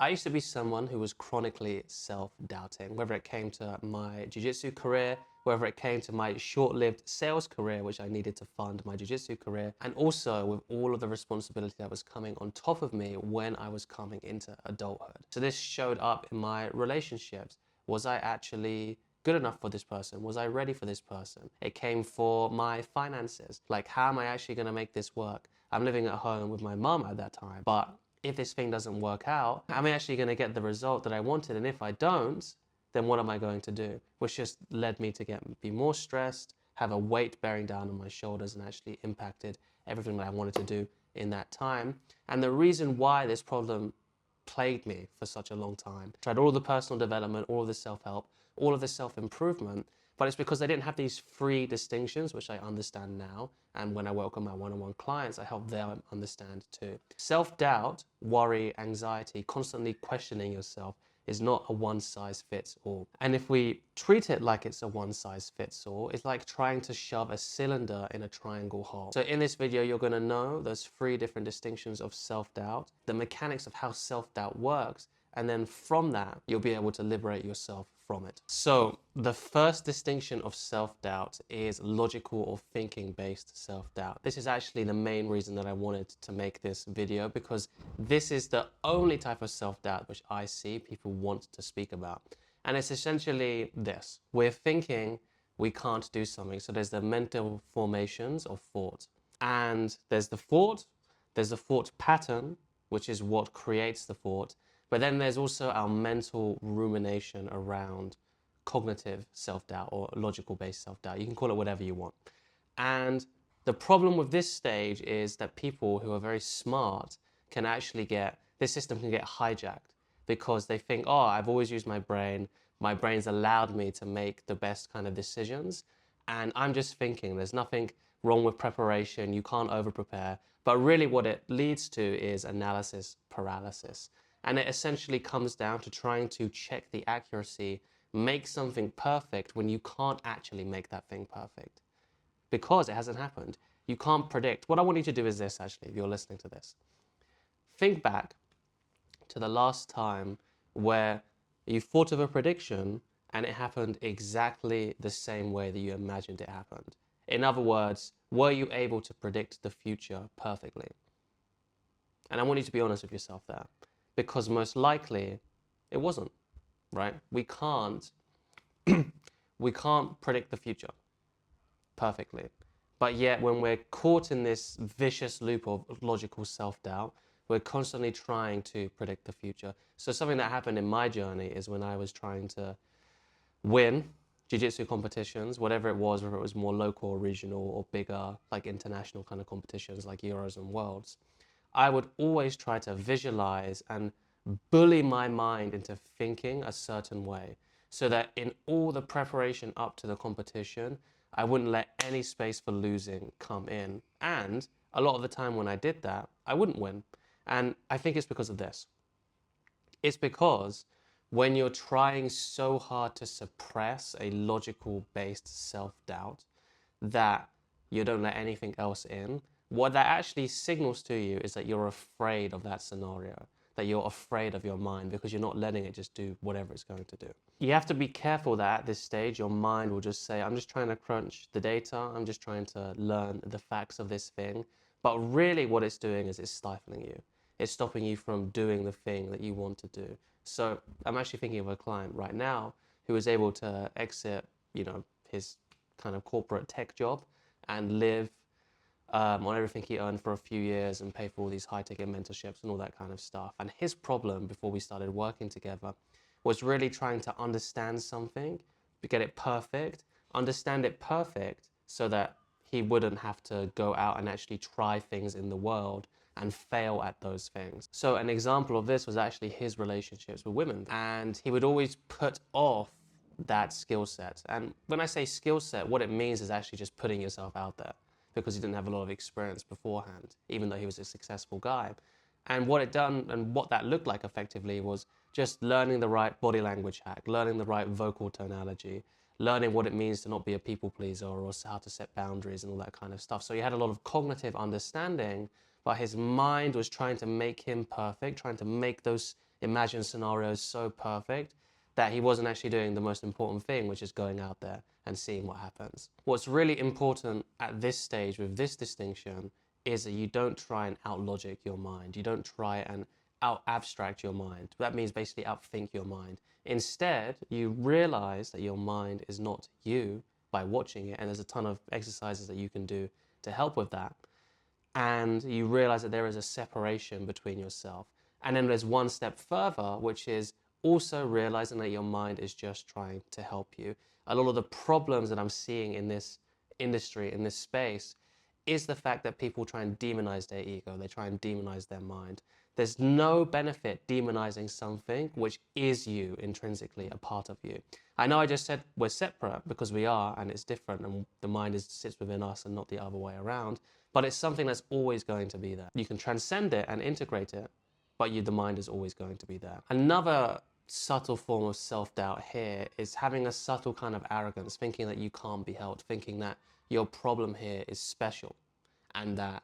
I used to be someone who was chronically self-doubting, whether it came to my jiu-jitsu career, whether it came to my short-lived sales career, which I needed to fund my jiu-jitsu career, and also with all of the responsibility that was coming on top of me when I was coming into adulthood. So this showed up in my relationships. Was I actually good enough for this person? Was I ready for this person? It came for my finances. Like, how am I actually going to make this work? I'm living at home with my mum at that time, but if this thing doesn't work out, am I actually going to get the result that I wanted? And if I don't, then what am I going to do? Which just led me to be more stressed, have a weight bearing down on my shoulders, and actually impacted everything that I wanted to do in that time. And the reason why this problem plagued me for such a long time, tried all of the personal development, all of the self-help, all of the self-improvement, but it's because I didn't have these three distinctions, which I understand now. And when I work with my one-on-one clients, I help them understand too. Self-doubt, worry, anxiety, constantly questioning yourself is not a one-size-fits-all. And if we treat it like it's a one-size-fits-all, it's like trying to shove a cylinder in a triangle hole. So in this video, you're going to know those three different distinctions of self-doubt, the mechanics of how self-doubt works, and then from that, you'll be able to liberate yourself from it. So the first distinction of self-doubt is logical or thinking-based self-doubt. This is actually the main reason that I wanted to make this video, because this is the only type of self-doubt which I see people want to speak about. And it's essentially this: we're thinking we can't do something. So there's the mental formations of thought. And there's the thought pattern, which is what creates the thought. But then there's also our mental rumination around cognitive self-doubt or logical-based self-doubt. You can call it whatever you want. And the problem with this stage is that people who are very smart can actually this system can get hijacked because they think, oh, I've always used my brain's allowed me to make the best kind of decisions, and I'm just thinking. There's nothing wrong with preparation, you can't over-prepare. But really what it leads to is analysis paralysis. And it essentially comes down to trying to check the accuracy, make something perfect when you can't actually make that thing perfect because it hasn't happened. You can't predict. What I want you to do is this, actually, if you're listening to this. Think back to the last time where you thought of a prediction and it happened exactly the same way that you imagined it happened. In other words, were you able to predict the future perfectly? And I want you to be honest with yourself there. Because most likely it wasn't, right? We can't predict the future perfectly. But yet when we're caught in this vicious loop of logical self-doubt, we're constantly trying to predict the future. So something that happened in my journey is when I was trying to win jiu-jitsu competitions, whatever it was, whether it was more local or regional or bigger, like international kind of competitions like Euros and Worlds, I would always try to visualize and bully my mind into thinking a certain way so that in all the preparation up to the competition, I wouldn't let any space for losing come in. And a lot of the time when I did that, I wouldn't win. And I think it's because of this. It's because when you're trying so hard to suppress a logical-based self-doubt that you don't let anything else in, what that actually signals to you is that you're afraid of that scenario, that you're afraid of your mind because you're not letting it just do whatever it's going to do. You have to be careful that at this stage, your mind will just say, I'm just trying to crunch the data, I'm just trying to learn the facts of this thing. But really what it's doing is it's stifling you. It's stopping you from doing the thing that you want to do. So I'm actually thinking of a client right now who was able to exit, his kind of corporate tech job and live on everything he earned for a few years and pay for all these high-ticket mentorships and all that kind of stuff. And his problem before we started working together was really trying to understand something, get it perfect, understand it perfect so that he wouldn't have to go out and actually try things in the world and fail at those things. So an example of this was actually his relationships with women. And he would always put off that skill set. And when I say skill set, what it means is actually just putting yourself out there, because he didn't have a lot of experience beforehand, even though he was a successful guy. And what it done and what that looked like effectively was just learning the right body language hack, learning the right vocal tonality, learning what it means to not be a people pleaser or how to set boundaries and all that kind of stuff. So he had a lot of cognitive understanding, but his mind was trying to make him perfect, trying to make those imagine scenarios so perfect that he wasn't actually doing the most important thing, which is going out there and seeing what happens. What's really important at this stage with this distinction is that you don't try and out-logic your mind. You don't try and out-abstract your mind. That means basically outthink your mind. Instead, you realize that your mind is not you by watching it, and there's a ton of exercises that you can do to help with that. And you realize that there is a separation between yourself. And then there's one step further, which is also realizing that your mind is just trying to help you. A lot of the problems that I'm seeing in this industry, in this space, is the fact that people try and demonize their ego. They try and demonize their mind. There's no benefit demonizing something which is you intrinsically, a part of you. I know I just said we're separate because we are, and it's different, and the mind sits within us and not the other way around, but it's something that's always going to be there. You can transcend it and integrate it, but the mind is always going to be there. Another subtle form of self-doubt here is having a subtle kind of arrogance, thinking that you can't be helped, thinking that your problem here is special and that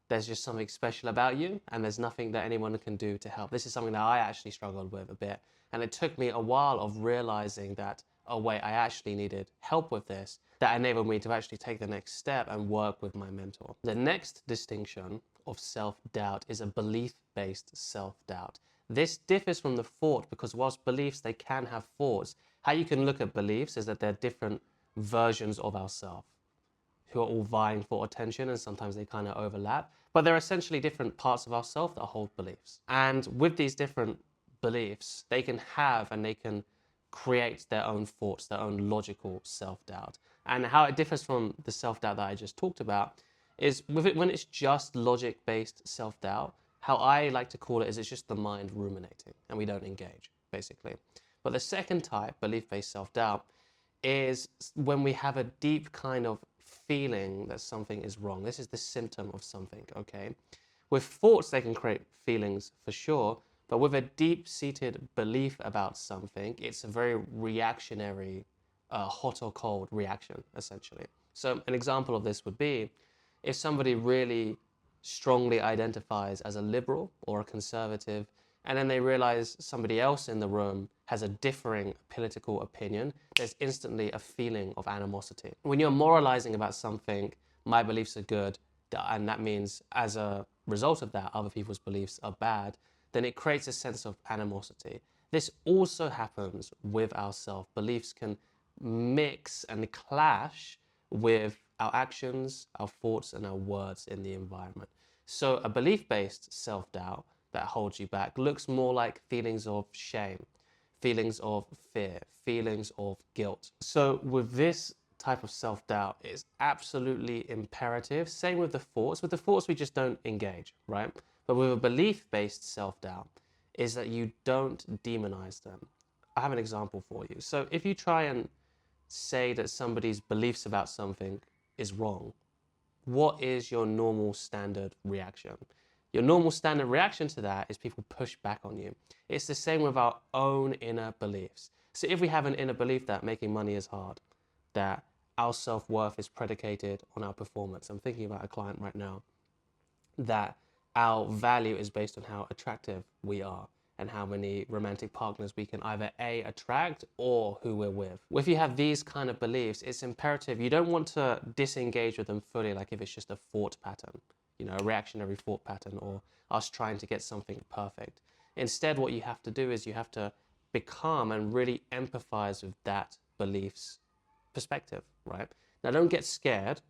there's just something special about you and there's nothing that anyone can do to help. This is something that I actually struggled with a bit, and it took me a while of realizing that, oh wait, I actually needed help with this. That enabled me to actually take the next step and work with my mentor. The next distinction of self-doubt is a belief-based self-doubt. This differs from the thought because whilst beliefs, they can have thoughts, how you can look at beliefs is that they're different versions of ourselves who are all vying for attention, and sometimes they kind of overlap, but they're essentially different parts of ourselves that hold beliefs. And with these different beliefs, they can have and they can create their own thoughts, their own logical self-doubt. And how it differs from the self-doubt that I just talked about is with it, when it's just logic-based self-doubt, how I like to call it is it's just the mind ruminating and we don't engage, basically. But the second type, belief-based self-doubt, is when we have a deep kind of feeling that something is wrong. This is the symptom of something, okay? With thoughts, they can create feelings for sure, but with a deep-seated belief about something, it's a very reactionary, hot or cold reaction, essentially. So an example of this would be if somebody really strongly identifies as a liberal or a conservative, and then they realize somebody else in the room has a differing political opinion, there's instantly a feeling of animosity. When you're moralizing about something, my beliefs are good, and that means as a result of that, other people's beliefs are bad, then it creates a sense of animosity. This also happens with ourselves. Beliefs can mix and clash with our actions, our thoughts, and our words in the environment. So a belief-based self-doubt that holds you back looks more like feelings of shame, feelings of fear, feelings of guilt. So with this type of self-doubt, it's absolutely imperative. Same with the thoughts. With the thoughts, we just don't engage, right? But with a belief-based self-doubt is that you don't demonize them. I have an example for you. So if you try and say that somebody's beliefs about something is wrong, what is your normal standard reaction? Your normal standard reaction to that is people push back on you. It's the same with our own inner beliefs. So if we have an inner belief that making money is hard, that our self-worth is predicated on our performance. I'm thinking about a client right now, that our value is based on how attractive we are and how many romantic partners we can either A, attract or who we're with. If you have these kind of beliefs, it's imperative. You don't want to disengage with them fully, like if it's just a thought pattern, you know, a reactionary thought pattern or us trying to get something perfect. Instead, what you have to do is you have to become and really empathize with that belief's perspective, right? Now, don't get scared.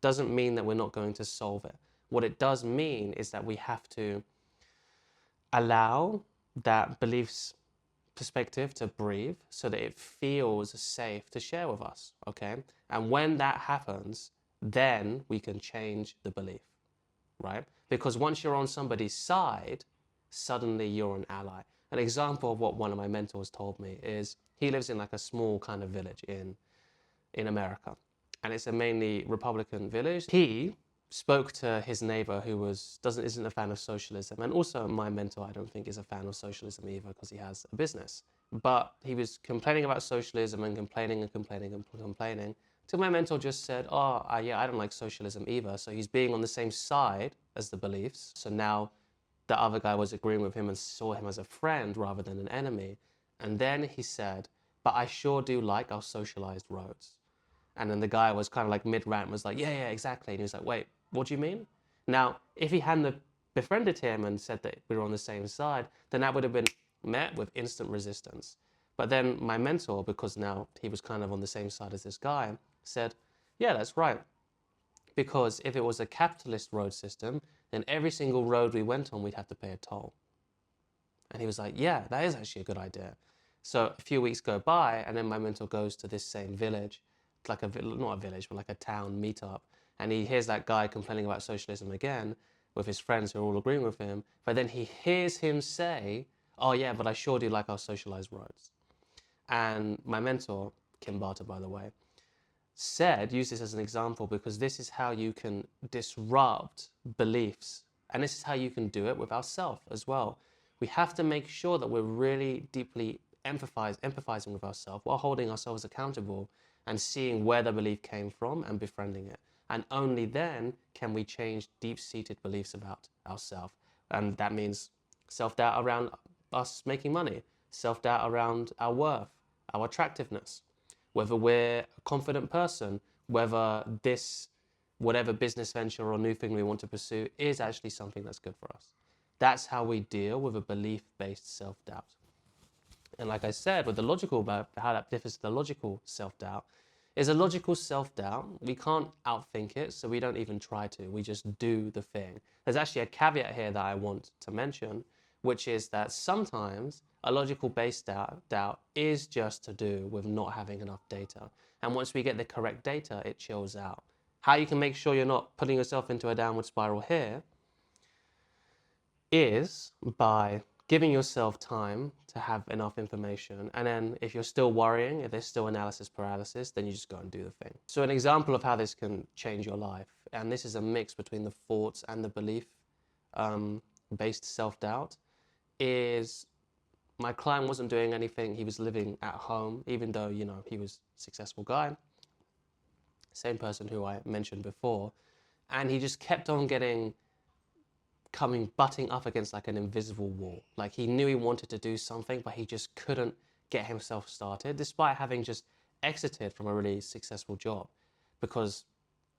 Doesn't mean that we're not going to solve it. What it does mean is that we have to allow that belief's perspective to breathe so that it feels safe to share with us, okay? And when that happens, then we can change the belief, right? Because once you're on somebody's side, suddenly you're an ally. An example of what one of my mentors told me is he lives in like a small kind of village in America, and it's a mainly Republican village. He spoke to his neighbor who isn't a fan of socialism, and also my mentor I don't think is a fan of socialism either because he has a business. But he was complaining about socialism and complaining till my mentor just said, yeah, I don't like socialism either. So he's being on the same side as the beliefs. So now the other guy was agreeing with him and saw him as a friend rather than an enemy. And then he said, but I sure do like our socialized roads. And then the guy was kind of like mid-rant, was like, yeah, exactly. And he was like, wait, what do you mean? Now, if he hadn't befriended him and said that we were on the same side, then that would have been met with instant resistance. But then my mentor, because now he was kind of on the same side as this guy, said, yeah, that's right. Because if it was a capitalist road system, then every single road we went on, we'd have to pay a toll. And he was like, yeah, that is actually a good idea. So a few weeks go by, and then my mentor goes to this same village, like not a village, but like a town meetup. And he hears that guy complaining about socialism again with his friends who are all agreeing with him. But then he hears him say, oh yeah, but I sure do like our socialized roads. And my mentor, Kim Barter, by the way, use this as an example because this is how you can disrupt beliefs. And this is how you can do it with ourselves as well. We have to make sure that we're really deeply empathizing with ourselves while holding ourselves accountable and seeing where the belief came from and befriending it. And only then can we change deep-seated beliefs about ourselves. And that means self-doubt around us making money, self-doubt around our worth, our attractiveness, whether we're a confident person, whether whatever business venture or new thing we want to pursue is actually something that's good for us. That's how we deal with a belief-based self-doubt. And like I said, with the logical, about how that differs to the logical self-doubt, is a logical self-doubt. We can't outthink it, so we don't even try to. We just do the thing. There's actually a caveat here that I want to mention, which is that sometimes a logical-based doubt is just to do with not having enough data. And once we get the correct data, it chills out. How you can make sure you're not putting yourself into a downward spiral here is by giving yourself time to have enough information. And then if you're still worrying, if there's still analysis paralysis, then you just go and do the thing. So an example of how this can change your life, and this is a mix between the thoughts and the belief based self-doubt, is my client wasn't doing anything. He was living at home, even though, he was a successful guy. Same person who I mentioned before. And he just kept on butting up against like an invisible wall. Like he knew he wanted to do something, but he just couldn't get himself started, despite having just exited from a really successful job. Because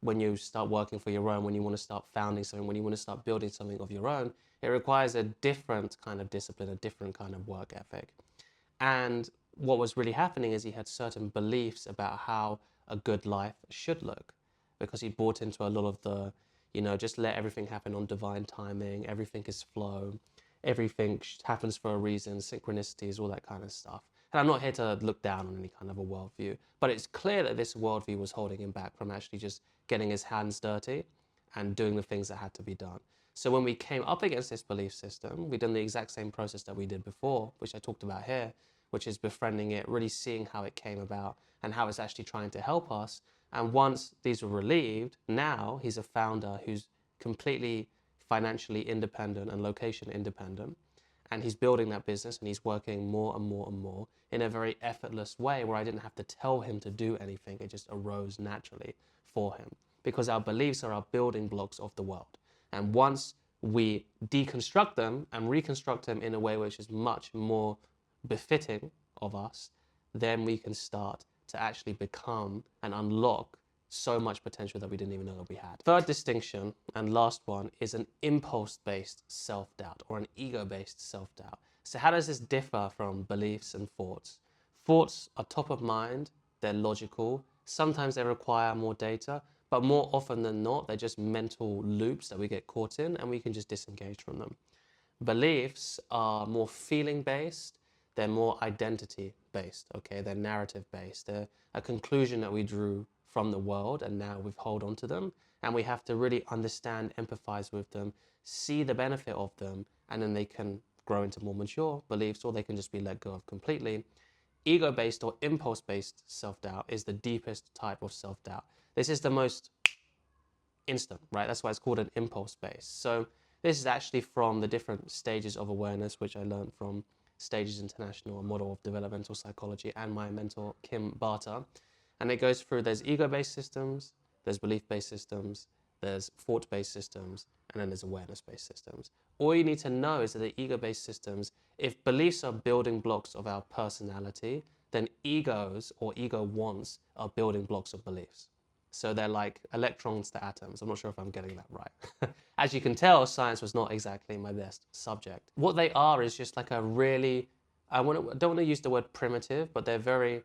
when you start working for your own, when you want to start founding something, when you want to start building something of your own, it requires a different kind of discipline, a different kind of work ethic. And what was really happening is he had certain beliefs about how a good life should look, because he bought into a lot of the, just let everything happen on divine timing, everything is flow, everything happens for a reason, synchronicities, all that kind of stuff. And I'm not here to look down on any kind of a worldview, but it's clear that this worldview was holding him back from actually just getting his hands dirty and doing the things that had to be done. So when we came up against this belief system, we done the exact same process that we did before, which I talked about here, which is befriending it, really seeing how it came about and how it's actually trying to help us. And once these were relieved, now he's a founder who's completely financially independent and location independent. And he's building that business and he's working more and more and more in a very effortless way where I didn't have to tell him to do anything. It just arose naturally for him because our beliefs are our building blocks of the world. And once we deconstruct them and reconstruct them in a way which is much more befitting of us, then we can start to actually become and unlock so much potential that we didn't even know that we had. Third distinction and last one is an impulse-based self-doubt or an ego-based self-doubt. So how does this differ from beliefs and thoughts? Thoughts are top of mind, they're logical, sometimes they require more data, but more often than not, they're just mental loops that we get caught in and we can just disengage from them. Beliefs are more feeling-based, they're more identity-based, okay? They're narrative-based. They're a conclusion that we drew from the world and now we hold on to them and we have to really understand, empathize with them, see the benefit of them, and then they can grow into more mature beliefs or they can just be let go of completely. Ego-based or impulse-based self-doubt is the deepest type of self-doubt. This is the most instant, right? That's why it's called an impulse-based. So this is actually from the different stages of awareness, which I learned from Stages International, a model of developmental psychology, and my mentor, Kim Barter. And it goes through, there's ego-based systems, there's belief-based systems, there's thought-based systems, and then there's awareness-based systems. all you need to know is that the ego-based systems, if beliefs are building blocks of our personality, then egos or ego wants are building blocks of beliefs. So they're like electrons to atoms. I'm not sure if I'm getting that right. As you can tell, science was not exactly my best subject. What they are is just like a really, don't want to use the word primitive, but they're very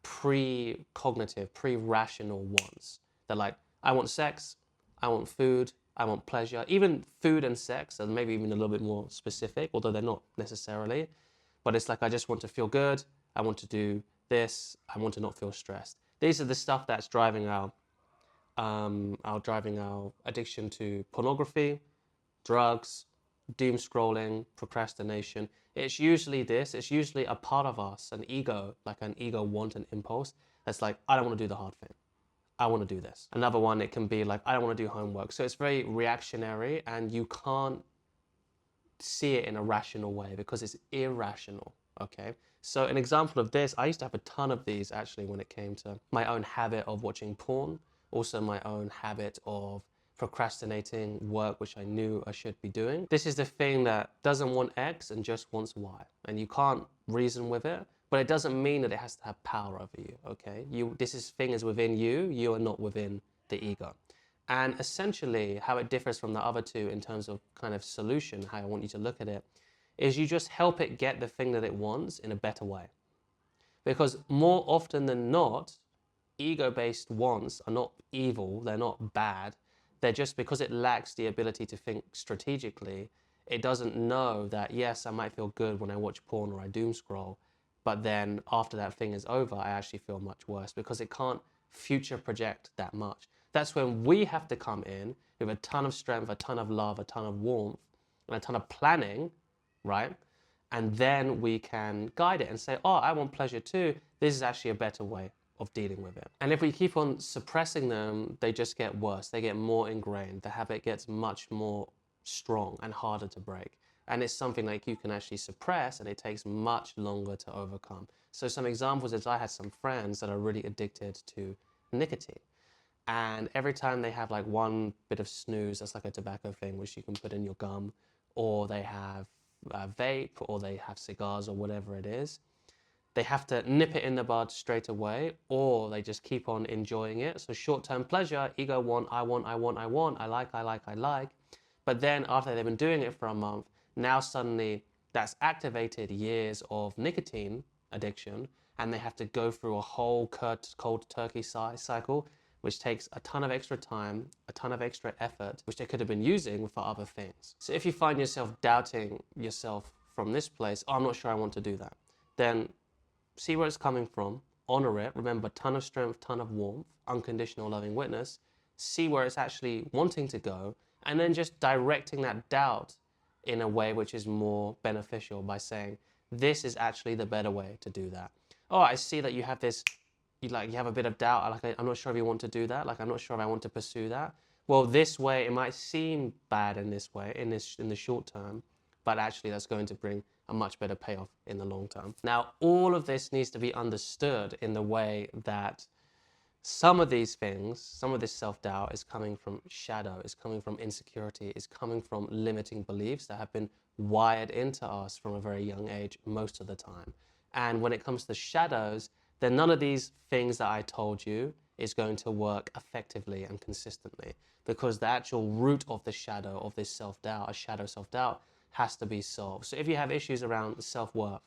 pre-cognitive, pre-rational wants. They're like, I want sex, I want food, I want pleasure. Even food and sex, and maybe even a little bit more specific, although they're not necessarily. But it's like, I just want to feel good, I want to do this, I want to not feel stressed. These are the stuff that's driving our addiction to pornography, drugs, doom scrolling, procrastination. It's usually this. It's usually a part of us, an ego, like an ego want and impulse. That's like, I don't want to do the hard thing. I want to do this. Another one, it can be like, I don't want to do homework. So it's very reactionary, and you can't see it in a rational way because it's irrational. Okay. So an example of this, I used to have a ton of these actually when it came to my own habit of watching porn, also my own habit of procrastinating work which I knew I should be doing. This is the thing that doesn't want X and just wants Y, and you can't reason with it, but it doesn't mean that it has to have power over you, okay? This thing is within you, you are not within the ego. And essentially how it differs from the other two in terms of kind of solution, how I want you to look at it, is you just help it get the thing that it wants in a better way. Because more often than not, ego-based wants are not evil, they're not bad, they're just because it lacks the ability to think strategically, it doesn't know that, yes, I might feel good when I watch porn or I doom scroll, but then after that thing is over, I actually feel much worse because it can't future project that much. That's when we have to come in with a ton of strength, a ton of love, a ton of warmth, and a ton of planning, right? And then we can guide it and say, oh, I want pleasure too. This is actually a better way of dealing with it. And if we keep on suppressing them, they just get worse. They get more ingrained. The habit gets much more strong and harder to break. And it's something like you can actually suppress, and it takes much longer to overcome. So some examples is I had some friends that are really addicted to nicotine. And every time they have like one bit of snooze, that's like a tobacco thing which you can put in your gum, or they have a vape, or they have cigars, or whatever it is, they have to nip it in the bud straight away, or they just keep on enjoying it. So short-term pleasure, ego want, I want, I want, I want, I like, I like, I like. But then after they've been doing it for a month, now suddenly that's activated years of nicotine addiction, and they have to go through a whole cold turkey cycle, which takes a ton of extra time, a ton of extra effort, which they could have been using for other things. So if you find yourself doubting yourself from this place, oh, I'm not sure I want to do that, then see where it's coming from, honor it, remember, ton of strength, ton of warmth, unconditional loving witness, see where it's actually wanting to go, and then just directing that doubt in a way which is more beneficial by saying, this is actually the better way to do that. Oh, I see that you have this, you have a bit of doubt, like, I'm not sure if you want to do that, like, I'm not sure if I want to pursue that. Well, this way, it might seem bad in this way, in the short term, but actually that's going to bring a much better payoff in the long term. Now, all of this needs to be understood in the way that some of these things, some of this self-doubt is coming from shadow, is coming from insecurity, is coming from limiting beliefs that have been wired into us from a very young age most of the time. And when it comes to shadows, then none of these things that I told you is going to work effectively and consistently, because the actual root of the shadow of this self-doubt, a shadow self-doubt, has to be solved. So if you have issues around self-worth,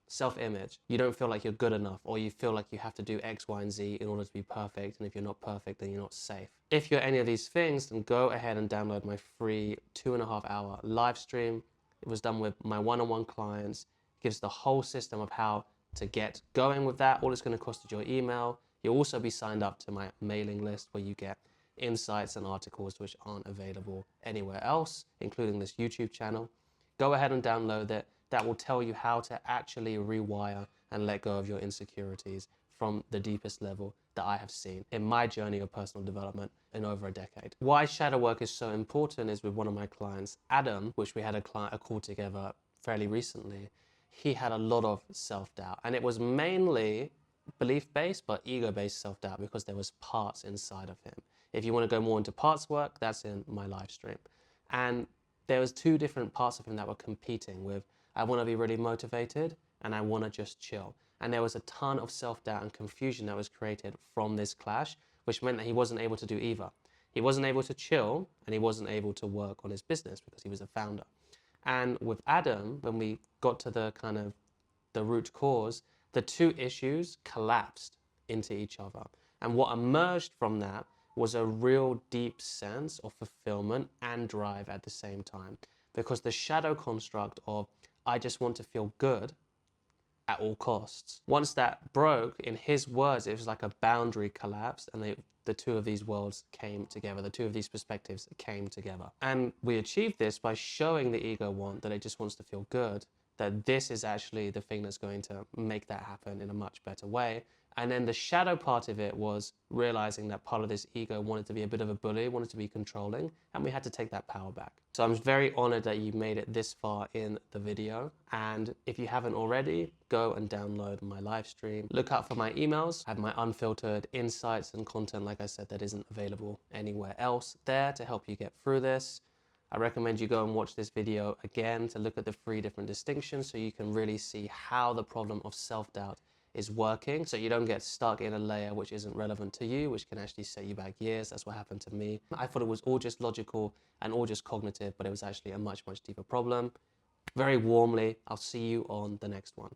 self-image, you don't feel like you're good enough, or you feel like you have to do X, Y, and Z in order to be perfect, and if you're not perfect, then you're not safe. If you're any of these things, then go ahead and download my free 2.5-hour live stream. It was done with my one-on-one clients. It gives the whole system of how to get going with that. All it's going to cost is your email. You'll also be signed up to my mailing list, where you get insights and articles which aren't available anywhere else, including this YouTube channel. Go ahead and download it. That will tell you how to actually rewire and let go of your insecurities from the deepest level that I have seen in my journey of personal development in over a decade. Why shadow work is so important is with one of my clients, Adam, which we had a call together fairly recently. He had a lot of self-doubt, and it was mainly belief-based but ego-based self-doubt, because there was parts inside of him. If you want to go more into parts work, that's in my live stream. And there was two different parts of him that were competing with, I want to be really motivated and I want to just chill. And there was a ton of self-doubt and confusion that was created from this clash, which meant that he wasn't able to do either. He wasn't able to chill and he wasn't able to work on his business because he was a founder. And with Adam, when we got to the kind of the root cause, the two issues collapsed into each other. And what emerged from that was a real deep sense of fulfillment and drive at the same time. Because the shadow construct of, I just want to feel good at all costs. Once that broke, in his words, it was like a boundary collapsed and the two of these worlds came together. The two of these perspectives came together. And we achieved this by showing the ego want that it just wants to feel good, that this is actually the thing that's going to make that happen in a much better way. And then the shadow part of it was realizing that part of this ego wanted to be a bit of a bully, wanted to be controlling, and we had to take that power back. So I'm very honored that you made it this far in the video. And if you haven't already, go and download my live stream. Look out for my emails. I have my unfiltered insights and content, like I said, that isn't available anywhere else there to help you get through this. I recommend you go and watch this video again to look at the 3 different distinctions so you can really see how the problem of self-doubt is working, so you don't get stuck in a layer which isn't relevant to you, which can actually set you back years. That's what happened to me. I thought it was all just logical and all just cognitive, but it was actually a much, much deeper problem. Very warmly, I'll see you on the next one.